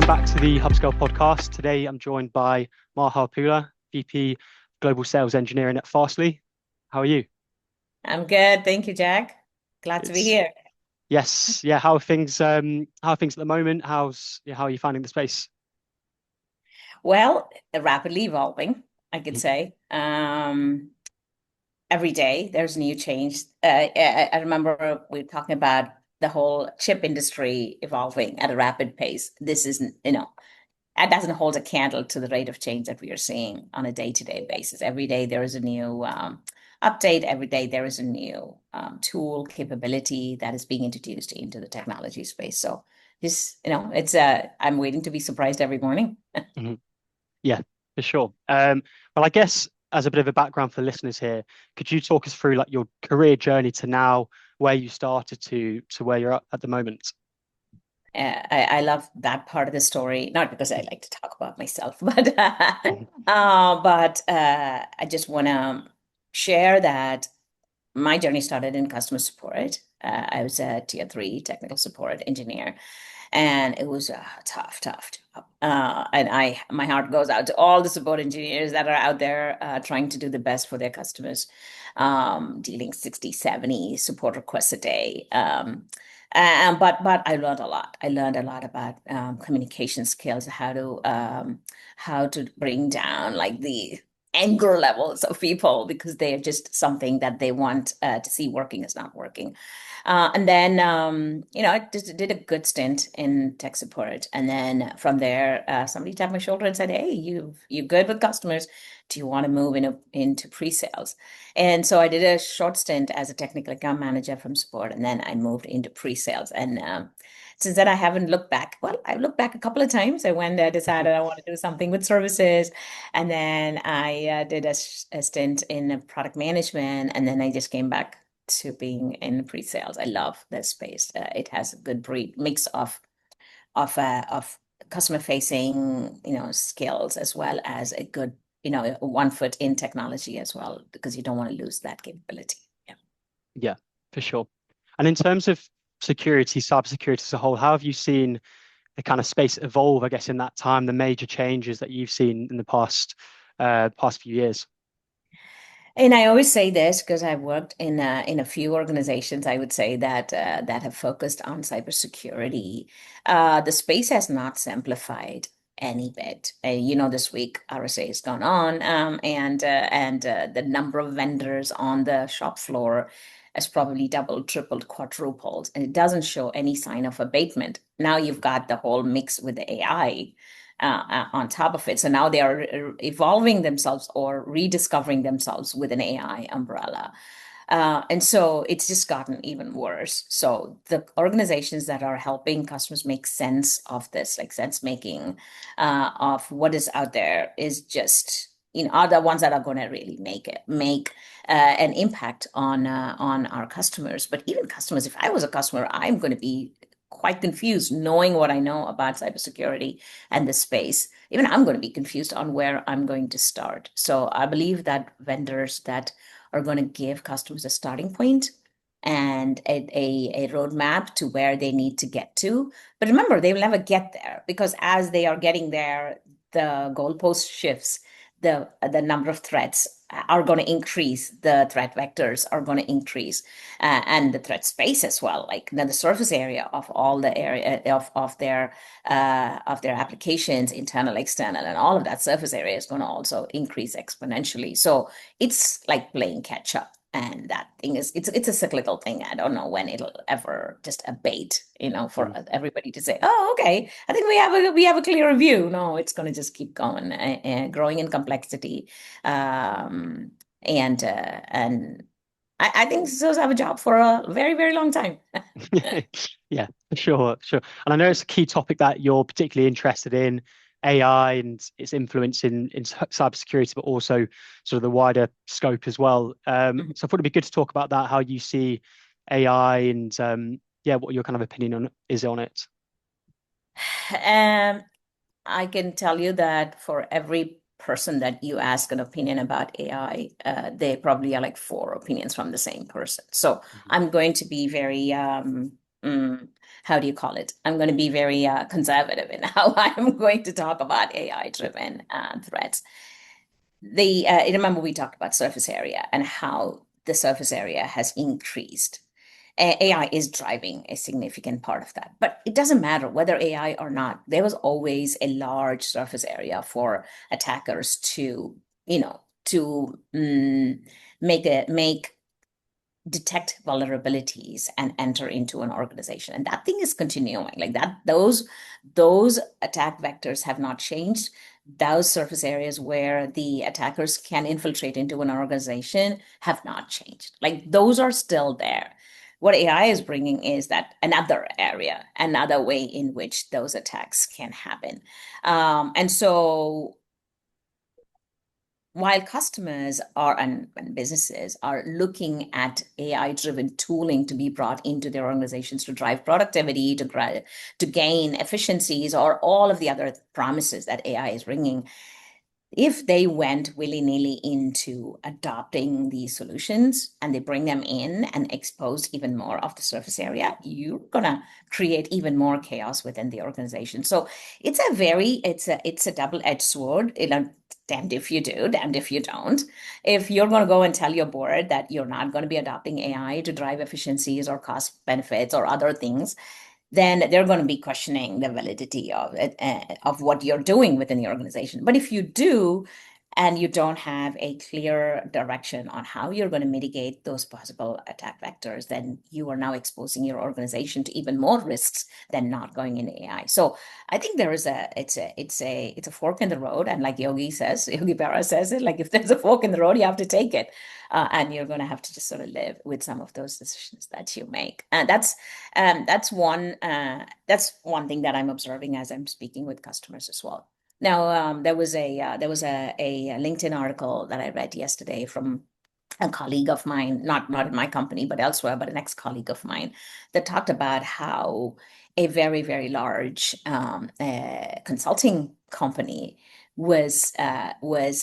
Welcome back to the Hubscale Podcast. Today I'm joined by Maha Pula, VP Global Sales Engineering at Fastly. How are you? I'm good. Thank you, Jack. Glad to Good. be here. Yes. Yeah. How are things? How are things at the moment? How are you finding the space? Well, rapidly evolving, I could say. Every day there's new change. I remember we were talking about the whole chip industry evolving at a rapid pace. This isn't, that doesn't hold a candle to the rate of change that we are seeing on a day-to-day basis. Every day there is a new update. Every day there is a new tool capability that is being introduced into the technology space. So this, it's I'm waiting to be surprised every morning. Mhm. Yeah, for sure. Well, I guess as a bit of a background for listeners here, could you talk us through like your career journey to now, where you started to where you're at the moment? I love that part of the story, not because I like to talk about myself, but Mhm. I just want to share that my journey started in customer support. I was a tier three technical support engineer, and it was a tough job. And my heart goes out to all the support engineers that are out there trying to do the best for their customers, dealing 60, 70 support requests a day. But I learned a lot. I learned a lot about communication skills, how to bring down like the anger levels of people because they are just something that they want to see working is not working. And then, I just did a good stint in tech support. And then from there, somebody tapped my shoulder and said, "Hey, you're good with customers. Do you want to move into pre-sales?" And so I did a short stint as a technical account manager from support, and then I moved into pre-sales. And since then, I haven't looked back. Well, I've looked back a couple of times. I went decided I want to do something with services, and then I did a stint in product management, and then I just came back to being in pre-sales. I love this space. It has a good mix of customer facing, skills as well as a good, one foot in technology as well, because you don't want to lose that capability. Yeah. Yeah, for sure. And in terms of security, cybersecurity as a whole, how have you seen the kind of space evolve, I guess, in that time, the major changes that you've seen in the past few years? And I always say this because I've worked in a few organizations. I would say that have focused on cybersecurity. The space has not simplified any bit. This week RSA has gone on, and the number of vendors on the shop floor has probably doubled, tripled, quadrupled, and it doesn't show any sign of abatement. Now you've got the whole mix with the AI on top of it. So now they are evolving themselves or rediscovering themselves with an AI umbrella. And so it's just gotten even worse. So the organizations that are helping customers make sense of this, like sense making of what is out there, is just are the ones that are going to really make an impact on our customers. But even customers, if I was a customer, I'm going to be quite confused knowing what I know about cybersecurity and the space. Even I'm going to be confused on where I'm going to start. So I believe that vendors that are going to give customers a starting point and a roadmap to where they need to get to. But remember, they will never get there because as they are getting there, the goalpost shifts. The number of threats are going to increase. The threat vectors are going to increase, and the threat space as well. Like the surface area of all the area of their applications, internal, external, and all of that surface area is going to also increase exponentially. So it's like playing catch up. And that thing it's a cyclical thing. I don't know when it'll ever just abate, for Mm. everybody to say, "Oh, okay, I think we have a clearer view." No, it's going to just keep going and growing in complexity. Um, and I think those have a job for a very, very long time. Yeah, for sure, sure. And I know it's a key topic that you're particularly interested in, AI and its influence in cybersecurity, but also sort of the wider scope as well. So I thought it'd be good to talk about that, how you see AI and yeah, what your kind of opinion on it. Um, I can tell you that for every person that you ask an opinion about AI, they probably are like four opinions from the same person. So Mhm. I'm going to be very how do you call it? I'm going to be very conservative in how I'm going to talk about AI-driven threats. Remember we talked about surface area and how the surface area has increased. AI is driving a significant part of that, but it doesn't matter whether AI or not. There was always a large surface area for attackers to, to make detect vulnerabilities and enter into an organization, and that thing is continuing like that. Those attack vectors have not changed. Those surface areas where the attackers can infiltrate into an organization have not changed. Like those are still there. What AI is bringing is that another area, another way in which those attacks can happen. And so while customers and businesses are looking at AI-driven tooling to be brought into their organizations to drive productivity, to gain efficiencies, or all of the other promises that AI is bringing, if they went willy-nilly into adopting these solutions and they bring them in and expose even more of the surface area, you're gonna create even more chaos within the organization. So it's a double-edged sword. Damned if you do, damned if you don't. If you're going to go and tell your board that you're not going to be adopting AI to drive efficiencies or cost benefits or other things, then they're going to be questioning the validity of it, of what you're doing within the organization. But if you do, and you don't have a clear direction on how you're going to mitigate those possible attack vectors, then you are now exposing your organization to even more risks than not going in AI. So I think it's a fork in the road, and like Yogi Berra says it, like if there's a fork in the road, you have to take it, and you're going to have to just sort of live with some of those decisions that you make. And that's one thing that I'm observing as I'm speaking with customers as well. Now, there was a LinkedIn article that I read yesterday from a colleague of mine, not in my company, but elsewhere, but an ex-colleague of mine, that talked about how a very, very large consulting company was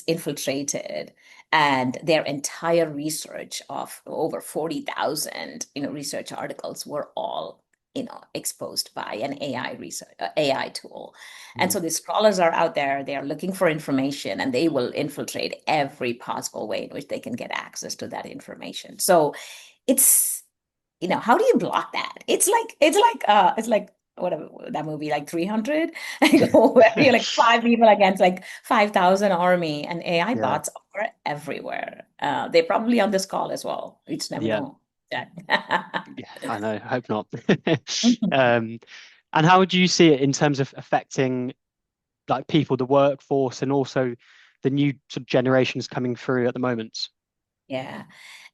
infiltrated, and their entire research of over 40,000 research articles were all exposed by an AI tool. And so the scholars are out there, they are looking for information, and they will infiltrate every possible way in which they can get access to that information. So it's, how do you block that? It's like whatever that movie, like 300, where you're like 5 people against like 5,000 army, and AI Yeah. bots are everywhere. They're probably on this call as well. You just never Yeah. know. Yeah. Yeah, I know. I hope not. And how would you see it in terms of affecting like people, the workforce, and also the new sort of generations coming through at the moment? Yeah,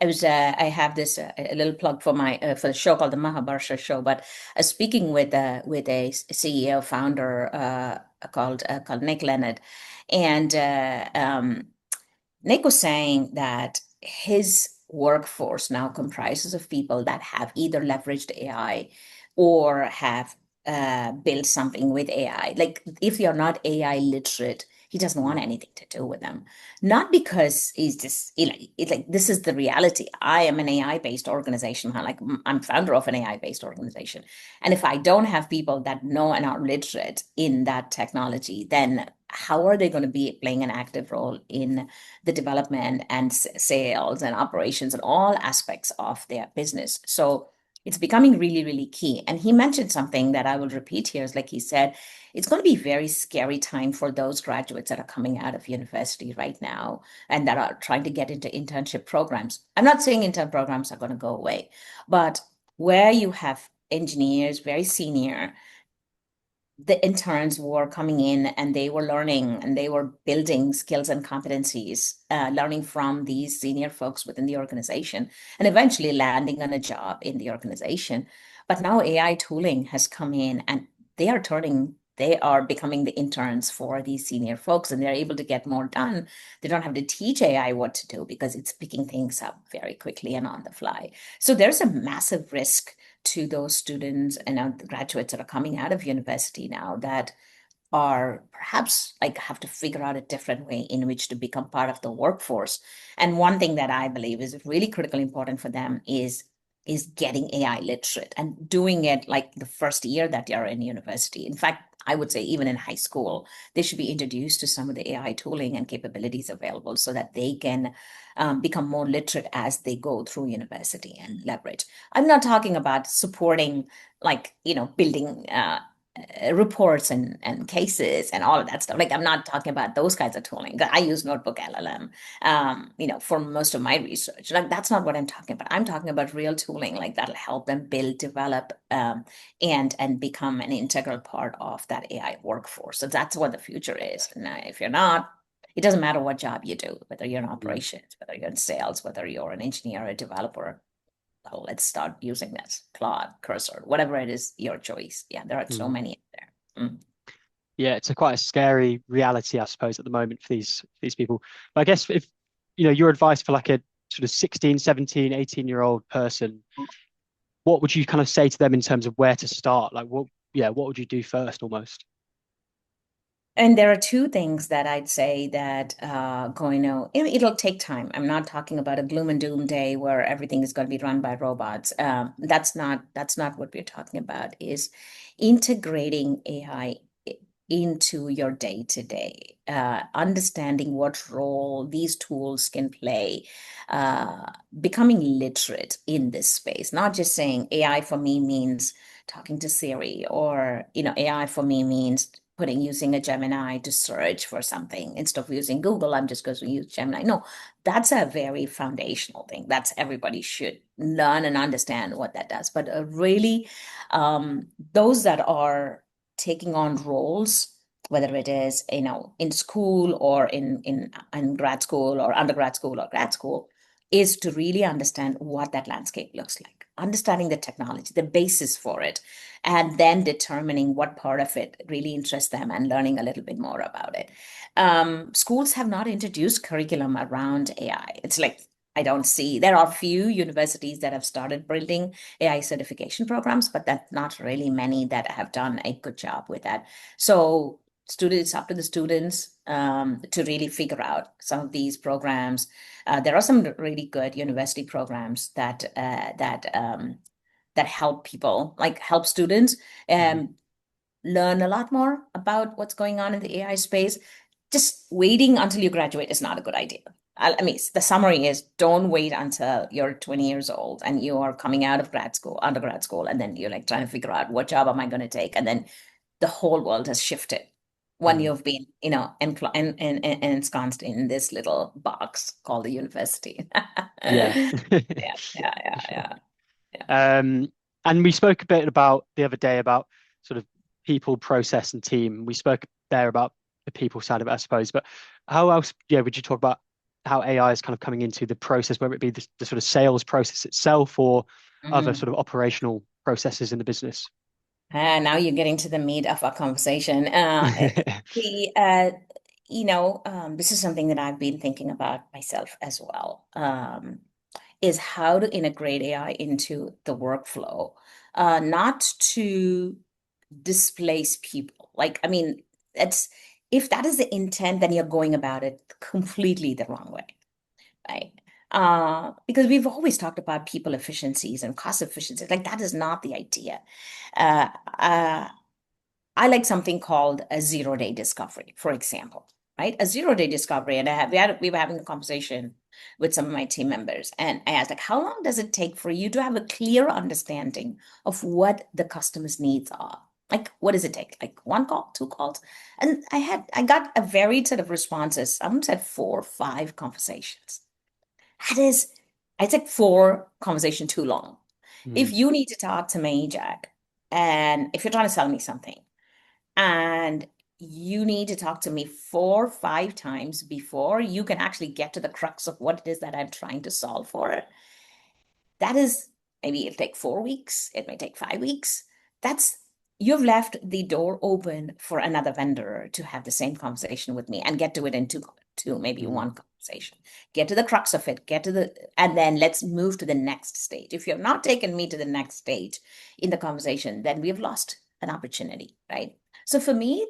I have this a little plug for my for the show called the Maha Pula show, but speaking with a CEO founder called Nick Leonard, and Nick was saying that his workforce now comprises of people that have either leveraged AI or have built something with AI. Like if you're not AI literate, he doesn't want anything to do with them. Not because he's just it's like this is the reality. I am an AI based organization. Like I'm founder of an AI based organization, and if I don't have people that know and are literate in that technology, then how are they going to be playing an active role in the development and sales and operations and all aspects of their business? So it's becoming really, really key. And he mentioned something that I will repeat here is like he said, it's going to be a very scary time for those graduates that are coming out of university right now and that are trying to get into internship programs. I'm not saying intern programs are going to go away, but where you have engineers, very senior, the interns were coming in and they were learning and they were building skills and competencies, learning from these senior folks within the organization and eventually landing on a job in the organization. But now AI tooling has come in and they are becoming the interns for these senior folks, and they're able to get more done. They don't have to teach AI what to do because it's picking things up very quickly and on the fly. So there's a massive risk to those students and the graduates that are coming out of university now that are perhaps like have to figure out a different way in which to become part of the workforce. And one thing that I believe is really critically important for them is is getting AI literate and doing it like the first year that you're in university. In fact, I would say even in high school, they should be introduced to some of the AI tooling and capabilities available so that they can become more literate as they go through university and leverage. I'm not talking about supporting like, building reports and cases and all of that stuff. Like I'm not talking about those kinds of tooling. I use Notebook LLM, for most of my research. Like that's not what I'm talking about. I'm talking about real tooling, like that'll help them build, develop, and become an integral part of that AI workforce. So that's what the future is. And if you're not, it doesn't matter what job you do, whether you're in operations, whether you're in sales, whether you're an engineer or a developer. Well, let's start using this Claude, Cursor, whatever it is, your choice. Yeah, there are so Mm. many out there. Yeah, it's a quite a scary reality, I suppose, at the moment for these people. But I guess if your advice for like a sort of 16, 17, 18-year-old person, what would you kind of say to them in terms of where to start? Like what would you do first almost? And there are two things that I'd say that going to, it'll take time. I'm not talking about a gloom and doom day where everything is going to be run by robots. That's not what we're talking about, is integrating AI into your day to day, understanding what role these tools can play, becoming literate in this space, not just saying AI for me means talking to Siri, or, AI for me means using a Gemini to search for something instead of using Google. I'm just going to use Gemini. No, that's a very foundational thing. That's everybody should learn and understand what that does. But really, those that are taking on roles, whether it is in school or in grad school or undergrad school or grad school, is to really understand what that landscape looks like, understanding the technology, the basis for it, and then determining what part of it really interests them and learning a little bit more about it. Schools have not introduced curriculum around AI. It's like, I don't see, there are few universities that have started building AI certification programs, but that's not really many that have done a good job with that. So students, up to the students to really figure out some of these programs. There are some really good university programs that help people, like help students Mhm. learn a lot more about what's going on in the AI space. Just waiting until you graduate is not a good idea. I mean, the summary is don't wait until you're 20 years old and you are coming out of grad school, undergrad school, and then you're like trying to figure out what job am I going to take? And then the whole world has shifted when Mm. you've been, ensconced in this little box called the university. Yeah, Yeah, yeah, for yeah, sure. yeah, yeah. And we spoke a bit about the other day about sort of people, process, and team. We spoke there about the people side of it, I suppose. But how else, would you talk about how AI is kind of coming into the process, whether it be the sort of sales process itself or other Mhm. sort of operational processes in the business? Now you're getting to the meat of our conversation. The this is something that I've been thinking about myself as well. Is how to integrate AI into the workflow, not to displace people. Like, I mean, that's if that is the intent, then you're going about it completely the wrong way, right? Because we've always talked about people efficiencies and cost efficiencies. Like that is not the idea. Uh, uh, I like something called a 0 day discovery, for example, right? A 0 day discovery. And we were having a conversation with some of my team members, and I asked, like, how long does it take for you to have a clear understanding of what the customer's needs are? Like, what does it take? Like one call, two calls? And I got a varied set of responses. Some said 4 or 5 conversations. That is, it's like 4 conversation too long. If Mm, you need to talk to me, Jack, and if you're trying to sell me something, and you need to talk to me 4 or 5 times before you can actually get to the crux of what it is that I'm trying to solve for. That is, maybe it'll take 4 weeks, it may take 5 weeks. That's You've left the door open for another vendor to have the same conversation with me and get to it in two, maybe mm, one conversation. Get to the crux of it, and then let's move to the next stage. If you have not taken me to the next stage in the conversation, then we have lost an opportunity, right? So for me,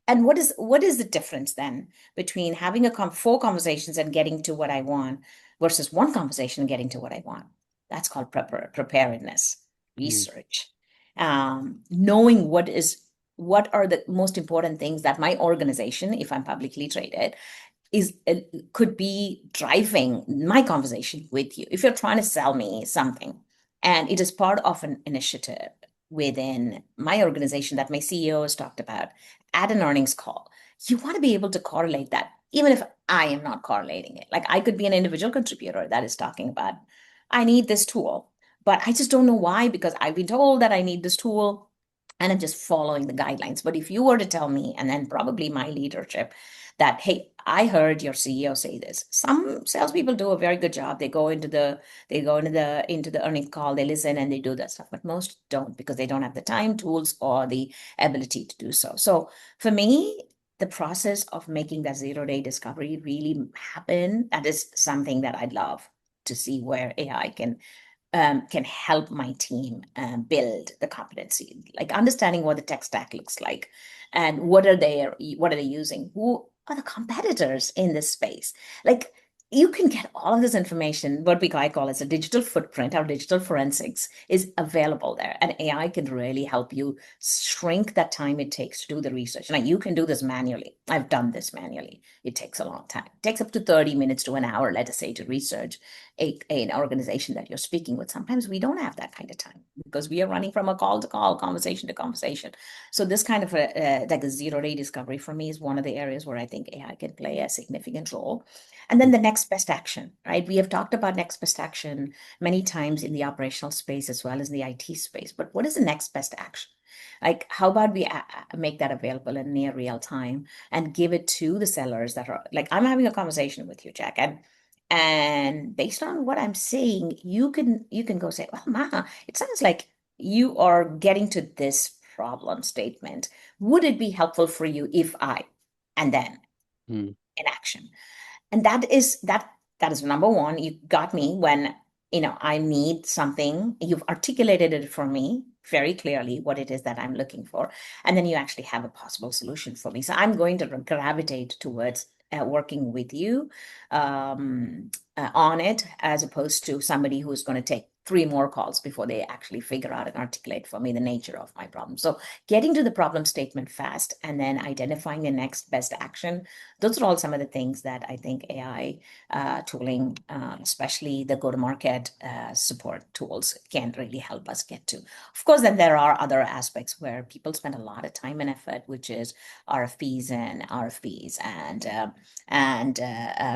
what is the difference then between having 4 conversations and getting to what I want versus one conversation and getting to what I want? That's called preparedness, Mm, research. Knowing what are the most important things that my organization, if I'm publicly traded, is could be driving my conversation with you. If you're trying to sell me something and it is part of an initiative within my organization that my CEO has talked about at an earnings call, you want to be able to correlate that, even if I am not correlating it. Like I could be an individual contributor that is talking about, I need this tool, but I just don't know why, because I've been told that I need this tool and I'm just following the guidelines. But if you were to tell me, and then probably my leadership, that, hey, I heard your CEO say this. Some salespeople do a very good job. They go into the earnings call, they listen and they do that stuff. But most don't, because they don't have the time, tools, or the ability to do so. So for me, the process of making that 0-day discovery really happen, that is something that I'd love to see where AI can help my team build the competency, like understanding what the tech stack looks like and what are they using, who are the competitors in this space. Like you can get all of this information, what I call as a digital footprint. Our digital forensics is available there, and AI can really help you shrink that time it takes to do the research. Now you can do this manually. I've done this manually. It takes a long time. It takes up to 30 minutes to an hour, let us say, to research an organization that you're speaking with. Sometimes we don't have that kind of time because we are running from a call to call, conversation to conversation. So this kind of like a 0-day discovery for me is one of the areas where I think AI can play a significant role. And then the next best action, right? We have talked about next best action many times in the operational space as well as in the IT space. But what is the next best action? Like, how about we make that available in near real time and give it to the sellers that are like, I'm having a conversation with you, Jack, and based on what I'm seeing, you can go say, well, Maha, it sounds like you are getting to this problem statement. Would it be helpful for you if I, and then mm, in action? And that is number one. You got me when I need something. You've articulated it for me very clearly what it is that I'm looking for, and then you actually have a possible solution for me. So I'm going to gravitate towards working with you on it, as opposed to somebody who's going to take three more calls before they actually figure out and articulate for me the nature of my problem. So getting to the problem statement fast and then identifying the next best action, those are all some of the things that I think AI tooling, especially the go-to-market support tools, can really help us get to. Of course, then there are other aspects where people spend a lot of time and effort, which is RFPs and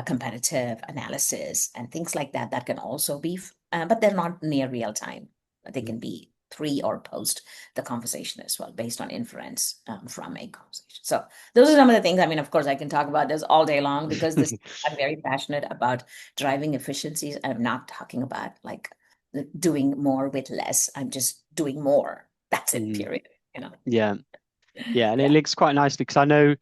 competitive analysis and things like that. That can also be, but they're not near real time. They mm. can be pre or post the conversation as well, based on inference from a conversation. So those are some of the things. I mean, of course, I can talk about this all day long because I'm very passionate about driving efficiencies. I'm not talking about like doing more with less. I'm just doing more. That's it, Mm, period. You know? yeah, yeah, and it Yeah. links quite nicely because I know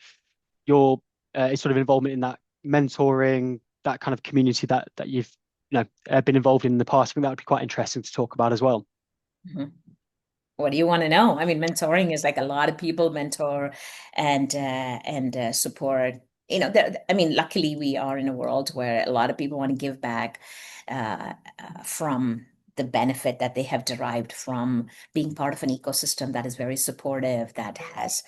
your sort of involvement in that mentoring, that kind of community that you've been involved in the past. I think that would be quite interesting to talk about as well. Mhm. What do you want to know? I mean, mentoring is like a lot of people mentor and support. I mean, luckily we are in a world where a lot of people want to give back from the benefit that they have derived from being part of an ecosystem that is very supportive, that has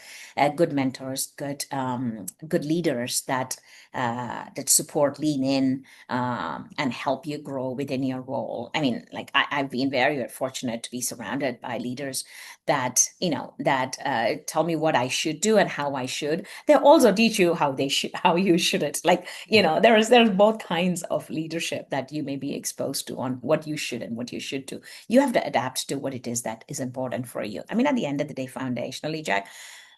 good mentors, good leaders that support, lean in, and help you grow within your role. I mean, like I've been very fortunate to be surrounded by leaders that tell me what I should do and how I should. They also teach you how you shouldn't. Like, there's both kinds of leadership that you may be exposed to on what you should and what you should do. You have to adapt to what it is that is important for you. I mean, at the end of the day, foundationally, Jack,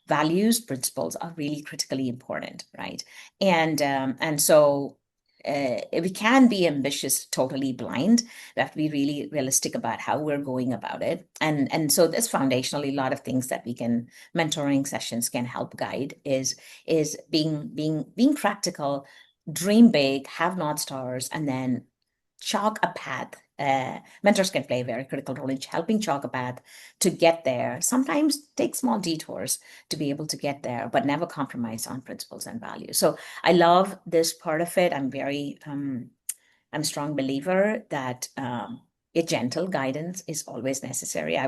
values, principles are really critically important, right? And so we can be ambitious, totally blind. We have to be really realistic about how we're going about it. And so this foundationally, a lot of things that we can, mentoring sessions can help guide is being practical, dream big, have North Stars, and then chalk a path. Mentors can play a very critical role in helping chalk a path to get there. Sometimes take small detours to be able to get there, but never compromise on principles and values. So I love this part of it. I'm a strong believer that a gentle guidance is always necessary.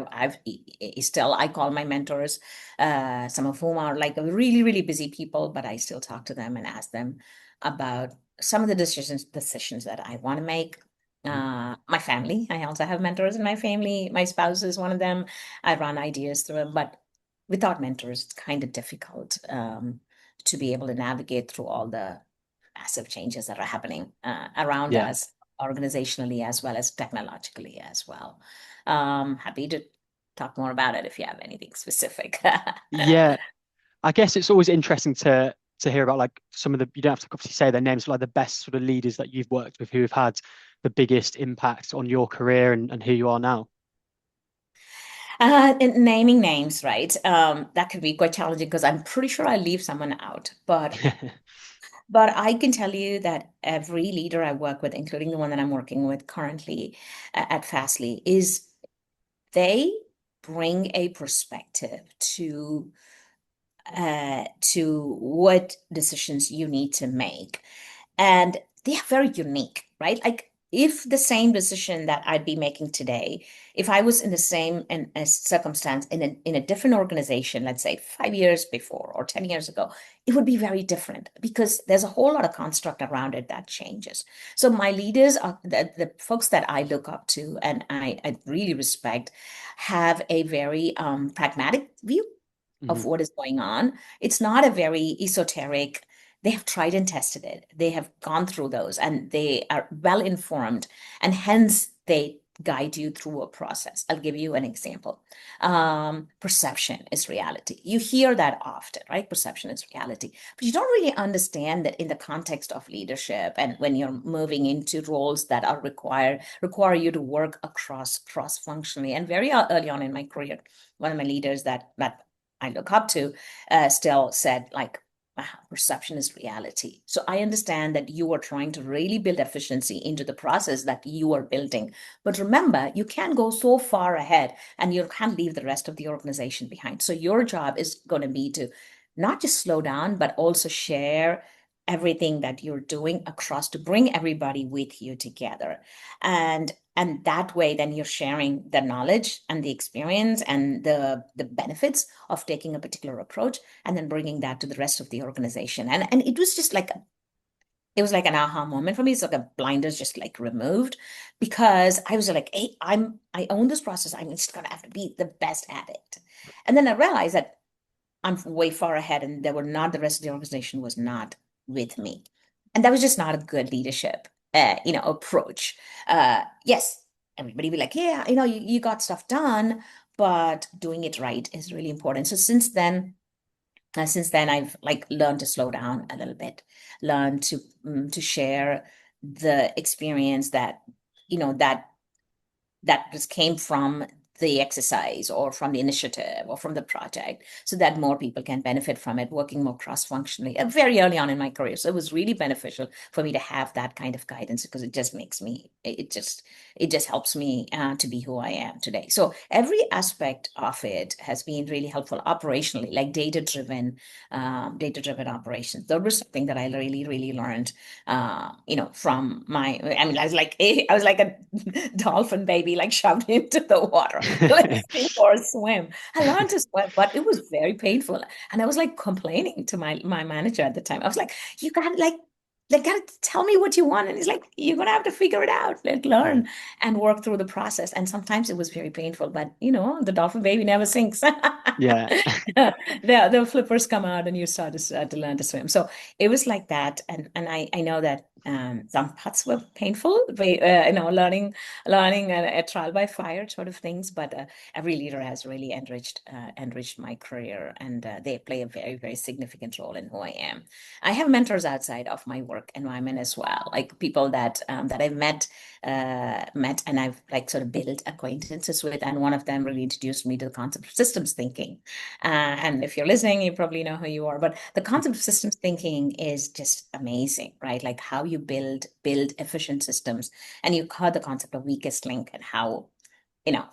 Still, I call my mentors, some of whom are like really, really busy people, but I still talk to them and ask them about some of the decisions that I want to make. My family, I also have mentors in my family. My spouse is one of them. I run ideas through them, but without mentors, it's kind of difficult to be able to navigate through all the massive changes that are happening around Yeah. us organizationally as well as technologically as well. Happy to talk more about it if you have anything specific. Yeah. I guess it's always interesting to hear about like some of the, you don't have to obviously say their names, but like the best sort of leaders that you've worked with who have had the biggest impact on your career and who you are now. And naming names, right? That could be quite challenging because I'm pretty sure I leave someone out. But I can tell you that every leader I work with, including the one that I'm working with currently at Fastly, is they bring a perspective to what decisions you need to make. And they are very unique, right? Like if the same decision that I'd be making today, if I was in the same circumstance in a different organization, let's say 5 years before or 10 years ago, it would be very different because there's a whole lot of construct around it that changes. So my leaders are the folks that I look up to and I really respect have a very pragmatic view of Mhm. what is going on. It's not a very esoteric. They have tried and tested it. They have gone through those and they are well informed, and hence they guide you through a process. I'll give you an example. Perception is reality. You hear that often, right? Perception is reality, but you don't really understand that in the context of leadership and when you're moving into roles that require you to work across cross functionally. And very early on in my career, one of my leaders that I look up to still said, like, perception is reality. So I understand that you are trying to really build efficiency into the process that you are building. But remember, you can't go so far ahead and you can't leave the rest of the organization behind. So your job is going to be to not just slow down, but also share everything that you're doing across to bring everybody with you together. And that way then you're sharing the knowledge and the experience and the benefits of taking a particular approach and then bringing that to the rest of the organization. And it was just like it was like an aha moment for me. It's like a blinders just like removed because I was like, hey, I own this process. I'm just gonna have to be the best at it. And then I realized that I'm way far ahead and the rest of the organization was not with me. And that was just not a good leadership, approach. Yes, everybody be like, yeah, you got stuff done, but doing it right is really important. So since then I've like learned to slow down a little bit, learn to share the experience that, that just came from the exercise or from the initiative or from the project so that more people can benefit from it, working more cross-functionally very early on in my career. So it was really beneficial for me to have that kind of guidance because it just makes me, it just helps me to be who I am today. So every aspect of it has been really helpful operationally, like data-driven operations. That was something that I really, really learned, from I mean, I was like a dolphin baby, like shoved into the water. Let's go for a swim. I learned to swim, but it was very painful. And I was like complaining to my manager at the time. I was like, you got gotta tell me what you want. And he's like, you're gonna have to figure it out, like Mhm. learn and work through the process. And sometimes it was very painful, but the dolphin baby never sinks. Yeah. The flippers come out and you start to learn to swim. So it was like that. And I know that some parts were painful, but, learning a trial by fire sort of things. But every leader has really enriched my career, and they play a very, very significant role in who I am. I have mentors outside of my work environment as well, like people that I've met and I've like sort of built acquaintances with. And one of them really introduced me to the concept of systems thinking. And if you're listening, you probably know who you are. But the concept of systems thinking is just amazing, right? Like how you build efficient systems. And you heard the concept of weakest link and how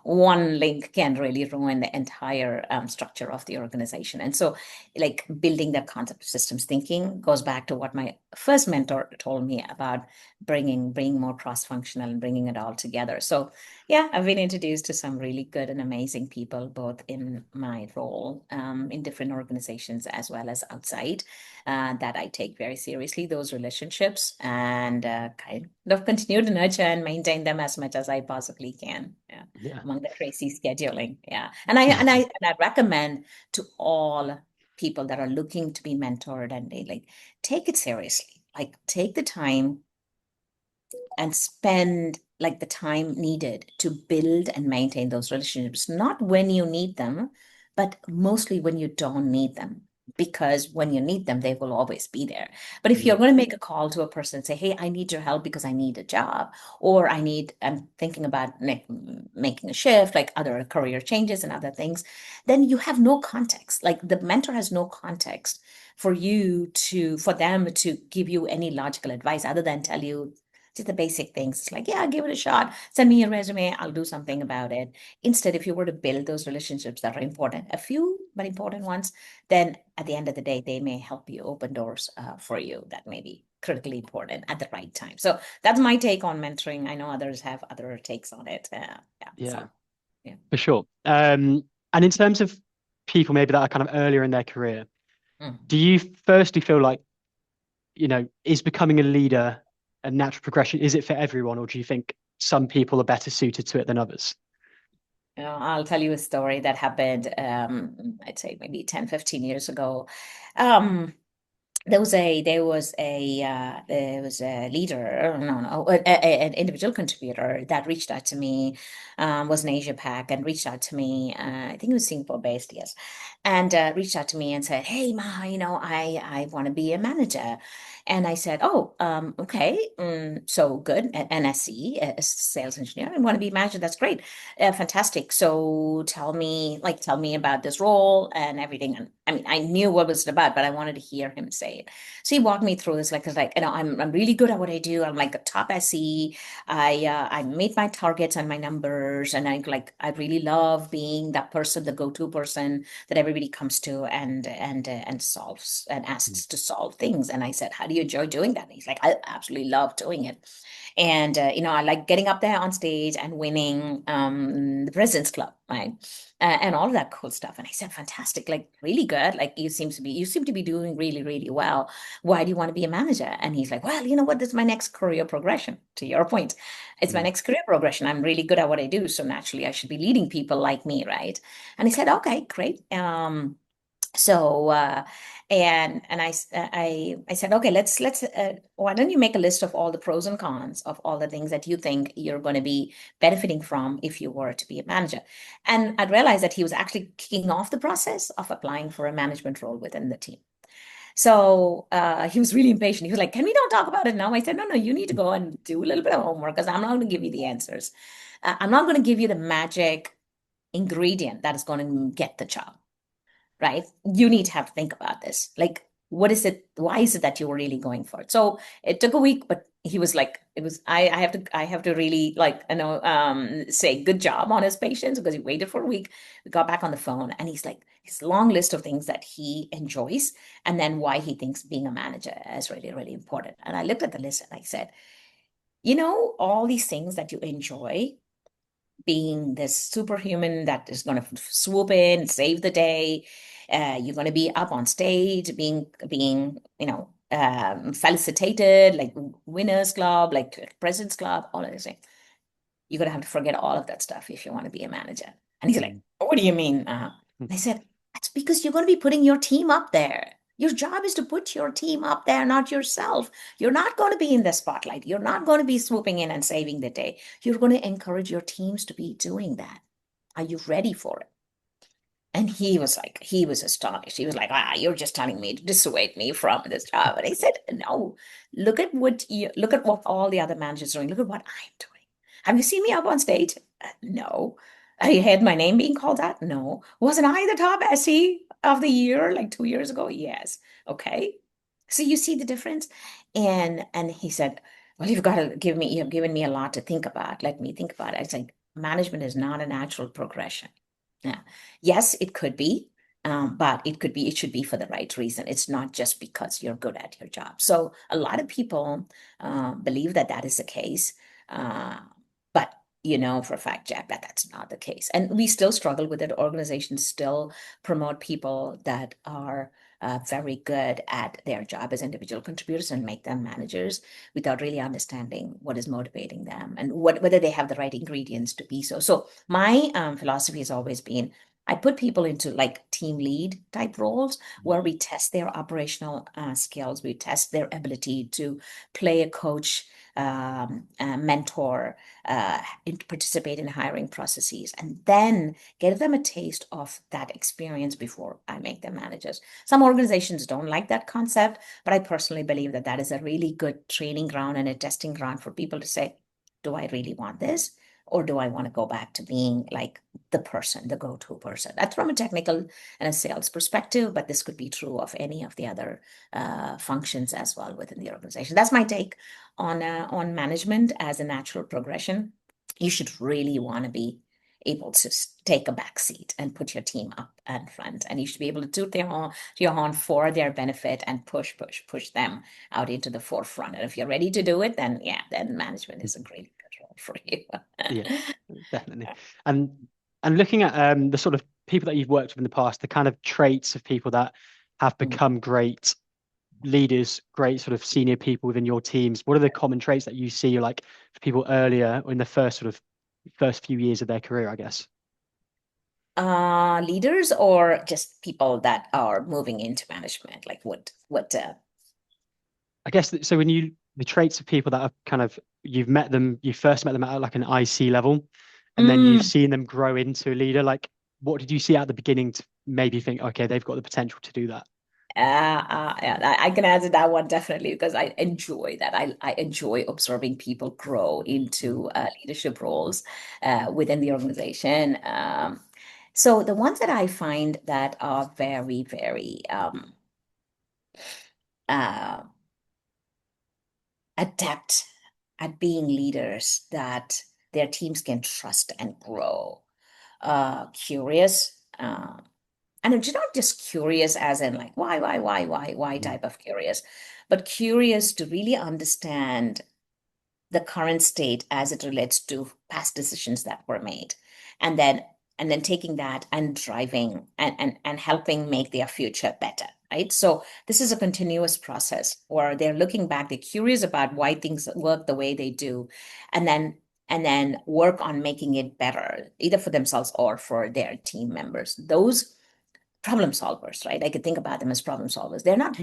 one link can really ruin the entire structure of the organization. And so, like, building that concept of systems thinking goes back to what my first mentor told me about bringing more cross-functional and bringing it all together. So, yeah, I've been introduced to some really good and amazing people, both in my role in different organizations as well as outside, that I take very seriously, those relationships, and kind of continue to nurture and maintain them as much as I possibly can. Yeah, Yeah. among the crazy scheduling. Yeah, and I recommend to all people that are looking to be mentored, and they like take it seriously. Like, take the time and spend like the time needed to build and maintain those relationships, not when you need them, but mostly when you don't need them. Because when you need them, they will always be there. But if Yeah. you're going to make a call to a person and say, hey, I need your help because I need a job, or I'm thinking about making a shift, like other career changes and other things, then you have no context. Like, the mentor has no context for them to give you any logical advice other than tell you just the basic things. It's like, yeah, give it a shot. Send me your resume. I'll do something about it. Instead, if you were to build those relationships that are important, a few but important ones, then at the end of the day, they may help you open doors for you that may be critically important at the right time. So that's my take on mentoring. I know others have other takes on it. Yeah. Yeah, So, yeah. for sure. And in terms of people maybe that are kind of earlier in their career, Mm. do you firstly feel like, is becoming a leader a natural progression? Is it for everyone, or do you think some people are better suited to it than others? I'll tell you a story that happened, I'd say maybe 10, 15 years ago. Um, there was a leader, no, an individual contributor that reached out to me, was an Asia Pac, and reached out to me. I think it was Singapore based, yes, and reached out to me and said, "Hey, Ma, I want to be a manager." And I said, "Oh, okay, so good, NSC, a sales engineer, and want to be a manager. That's great, fantastic. So tell me about this role and everything." And I mean, I knew what it was about, but I wanted to hear him say it. So he walked me through this, like, it's like, I'm really good at what I do. I'm like a top SE. I made my targets and my numbers, and I really love being that person, the go-to person that everybody comes to and solves and Mm. asks to solve things. And I said, "How do you enjoy doing that?" And he's like, "I absolutely love doing it." And I like getting up there on stage and winning the President's Club, right? And all of that cool stuff. And I said, "Fantastic, like really good. Like, you seem to be doing really, really well. Why do you want to be a manager?" And he's like, "Well, you know what? This is my next career progression. To your point, it's my Mm. next career progression. I'm really good at what I do, so naturally I should be leading people like me, right?" And he said, "Okay, great." So I said, "Okay, let's why don't you make a list of all the pros and cons of all the things that you think you're going to be benefiting from if you were to be a manager?" And I realized that he was actually kicking off the process of applying for a management role within the team. So he was really impatient. He was like, "Can we not talk about it now?" I said, "No, you need to go and do a little bit of homework, because I'm not going to give you the answers. I'm not going to give you the magic ingredient that is going to get the job, right? You need to have to think about this. Like, what is it? Why is it that you were really going for it?" So it took a week, but he was like, I have to really, like, say good job on his patience, because he waited for a week. We got back on the phone, and he's like, his long list of things that he enjoys, and then why he thinks being a manager is really, really important. And I looked at the list and I said, all these things that you enjoy, being this superhuman that is going to swoop in, save the day. You're going to be up on stage, being felicitated, like winners club, like president's club, all of this thing. You're going to have to forget all of that stuff if you want to be a manager. And he's like, Mm. "What do you mean?" I said, "That's because you're going to be putting your team up there. Your job is to put your team up there, not yourself. You're not going to be in the spotlight. You're not going to be swooping in and saving the day. You're going to encourage your teams to be doing that. Are you ready for it?" And he was astonished. He was like, "You're just telling me to dissuade me from this job." And I said, "No, look at what all the other managers are doing. Look at what I'm doing. Have you seen me up on stage? No. I had my name being called out? No. Wasn't I the top SE of the year like 2 years ago? Yes. Okay. So you see the difference?" And he said, "Well, you've given me a lot to think about. Let me think about it." I was like, management is not a natural progression. Yeah. Yes, it could be, but it should be for the right reason. It's not just because you're good at your job. So a lot of people believe that that is the case, uh, but you know for a fact, Jack, that that's not the case. And we still struggle with it. Organizations still promote people that are very good at their job as individual contributors and make them managers without really understanding what is motivating them and whether they have the right ingredients to be so. So my philosophy has always been I put people into like team lead type roles where we test their operational skills, we test their ability to play a coach, mentor, participate in hiring processes, and then give them a taste of that experience before I make them managers. Some organizations don't like that concept, but I personally believe that that is a really good training ground and a testing ground for people to say, do I really want this? Or do I want to go back to being like the person, the go-to person? That's from a technical and a sales perspective, but this could be true of any of the other functions as well within the organization. That's my take on management as a natural progression. You should really want to be able to take a back seat and put your team up and front, and you should be able to toot their horn to your horn for their benefit and push them out into the forefront. And if you're ready to do it, then yeah, then management is a great role for you. Yeah, definitely. And looking at the sort of people that you've worked with in the past, the kind of traits of people that have become great leaders, great sort of senior people within your teams, what are the common traits that you see like for people earlier or in the first few years of their career, I guess? Leaders or just people that are moving into management? Like what I guess so when the traits of people that are kind of you first met them at like an IC level, and then you've mm, seen them grow into a leader. Like, what did you see at the beginning to maybe think, okay, they've got the potential to do that? yeah, I can answer that one definitely because I enjoy that. I enjoy observing people grow Mhm. into leadership roles within the organization. So the ones that I find that are very, very uh, adept at being leaders that their teams can trust and grow, curious, and it's not just curious as in like why Mhm. type of curious, but curious to really understand the current state as it relates to past decisions that were made, and then taking that and driving and helping make their future better, right? So this is a continuous process where they're looking back, they're curious about why things work the way they do, and then work on making it better either for themselves or for their team members. Those problem solvers, right? I could think about them as problem solvers. They're not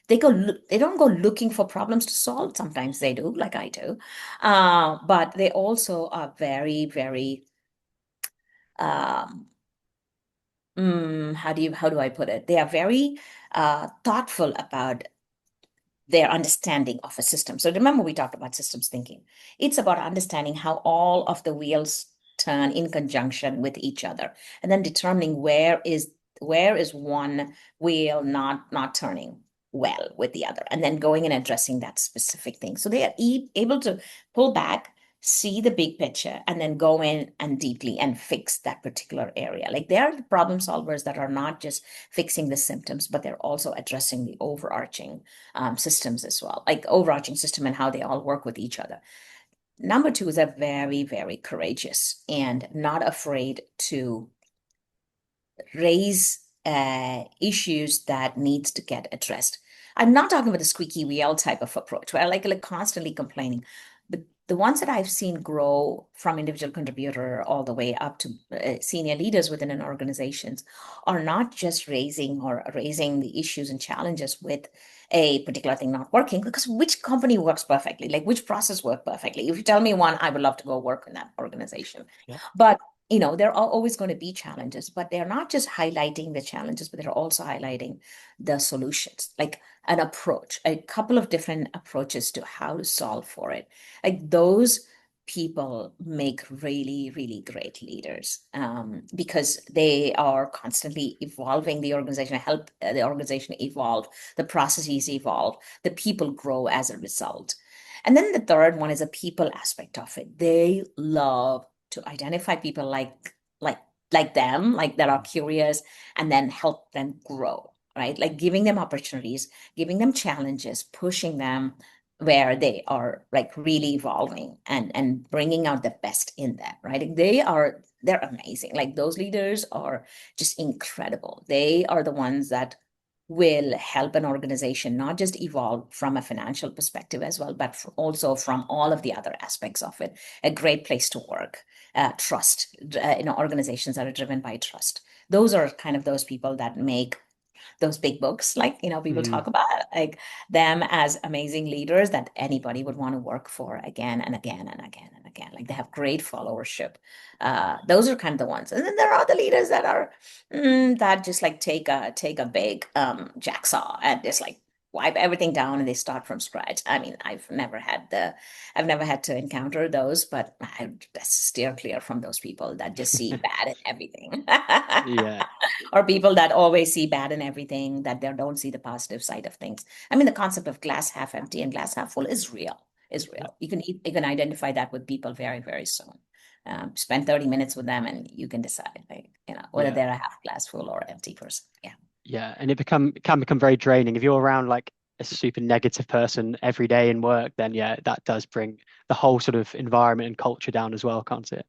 they don't go looking for problems to solve. Sometimes they do, like I do. But they also are very, very um how do I put it? They are very thoughtful about their understanding of a system. So remember, we talked about systems thinking. It's about understanding how all of the wheels turn in conjunction with each other, and then determining where is one wheel not turning well with the other, and then going and addressing that specific thing. So they are able to pull back, see the big picture, and then go in and deeply and fix that particular area. Like they are the problem solvers that are not just fixing the symptoms, but they're also addressing the overarching systems as well, like overarching system and how they all work with each other. Number two is a very, very courageous and not afraid to raise issues that needs to get addressed. I'm not talking about the squeaky wheel type of approach where like constantly complaining, but the ones that I've seen grow from individual contributor all the way up to senior leaders within an organizations are not just raising the issues and challenges with a particular thing not working, because which company works perfectly, like which process works perfectly. If you tell me one, I would love to go work in that organization. Yeah. But there are always going to be challenges, but they're not just highlighting the challenges, but they're also highlighting the solutions, like an approach, a couple of different approaches to how to solve for it. Like those people make really, really great leaders because they are constantly evolving the organization, help the organization evolve, the processes evolve, the people grow as a result. And then the third one is a people aspect of it. They love to identify people like them, like that are curious, and then help them grow, right? Like giving them opportunities, giving them challenges, pushing them where they are like really evolving and bringing out the best in them, right? Like, they're amazing. Like those leaders are just incredible. They are the ones that will help an organization not just evolve from a financial perspective as well, but also from all of the other aspects of it. A great place to work, trust, organizations that are driven by trust. Those are kind of those people that make those big books, like, people Mm, talk about, like them as amazing leaders that anybody would want to work for again and again and again and again. Like they have great followership. Those are kind of the ones. And then there are the leaders that are that just like take a big jacksaw and just like wipe everything down and they start from scratch. I mean, I've never had to encounter those, but I just steer clear from those people that just see bad in everything. yeah. Or people that always see bad in everything, that they don't see the positive side of things. I mean, the concept of glass half empty and glass half full is real, is Yeah. real. You can identify that with people very, very soon. Spend 30 minutes with them and you can decide, like, whether Yeah. they're a half glass full or empty person. Yeah. Yeah. And it can become very draining. If you're around like a super negative person every day in work, then yeah, that does bring the whole sort of environment and culture down as well, can't it?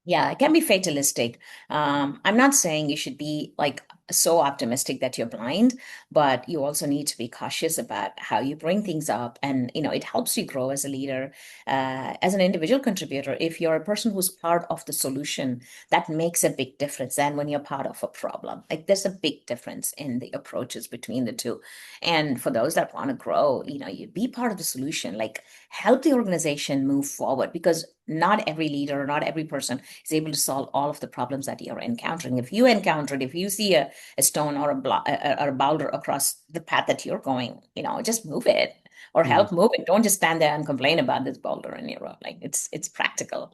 Yeah, it can be fatalistic. I'm not saying you should be like so optimistic that you're blind, but you also need to be cautious about how you bring things up. And, it helps you grow as a leader, as an individual contributor. If you're a person who's part of the solution, that makes a big difference than when you're part of a problem. Like there's a big difference in the approaches between the two. And for those that want to grow, you be part of the solution, like help the organization move forward because not every leader, not every person is able to solve all of the problems that you're encountering. If you see a stone or a boulder across the path that you're going, just move it or Mm. help move it. Don't just stand there and complain about this boulder in your road. Like it's practical.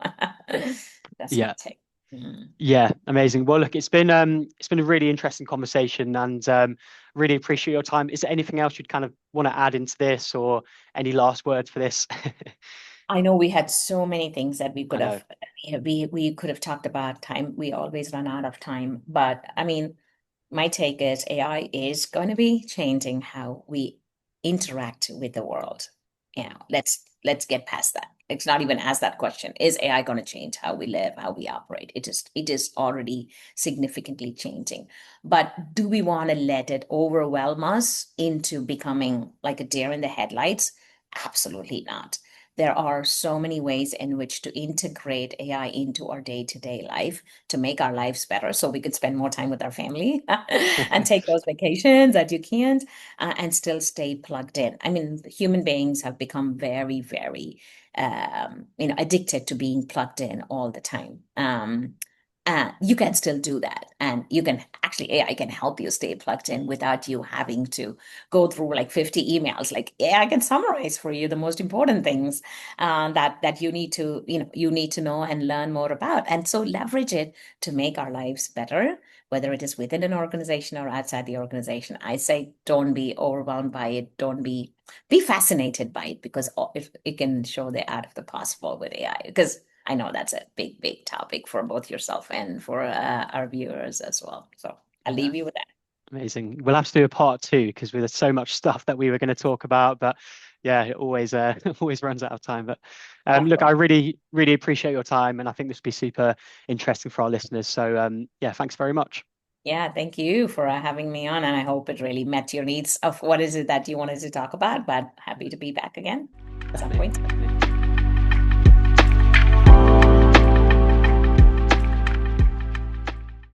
That's my Yeah. take. Mhm. Yeah, amazing. Well, look, it's been a really interesting conversation and really appreciate your time. Is there anything else you'd kind of want to add into this or any last words for this? I know we had so many things that we I could know. have we could have talked about. Time, we always run out of time, but I mean, my take is AI is going to be changing how we interact with the world. Let's get past that. Let's not even ask that question. Is AI going to change how we live, how we operate? It is already significantly changing. But do we want to let it overwhelm us into becoming like a deer in the headlights? Absolutely not. There are so many ways in which to integrate AI into our day-to-day life to make our lives better so we could spend more time with our family and take those vacations that you can't, and still stay plugged in. I mean, human beings have become very, very addicted to being plugged in all the time. You can still do that, and you can actually, AI can help you stay plugged in without you having to go through like 50 emails. Like AI can summarize for you the most important things that you need to know and learn more about, and so leverage it to make our lives better, whether it is within an organization or outside the organization. I say don't be overwhelmed by it. Don't be fascinated by it, because it can show the art of the possible with AI. Because I know that's a big, big topic for both yourself and for our viewers as well. So I'll Yeah, leave you with that. amazing. We'll have to do a part two because there's so much stuff that we were going to talk about, but yeah, it always always runs out of time. But Of look, I course. really, really appreciate your time, and I think this will be super interesting for our listeners. So yeah, thanks very much. Yeah, thank you for having me on, and I hope it really met your needs of what is it that you wanted to talk about. But happy to be back again at some Definitely, point. definitely.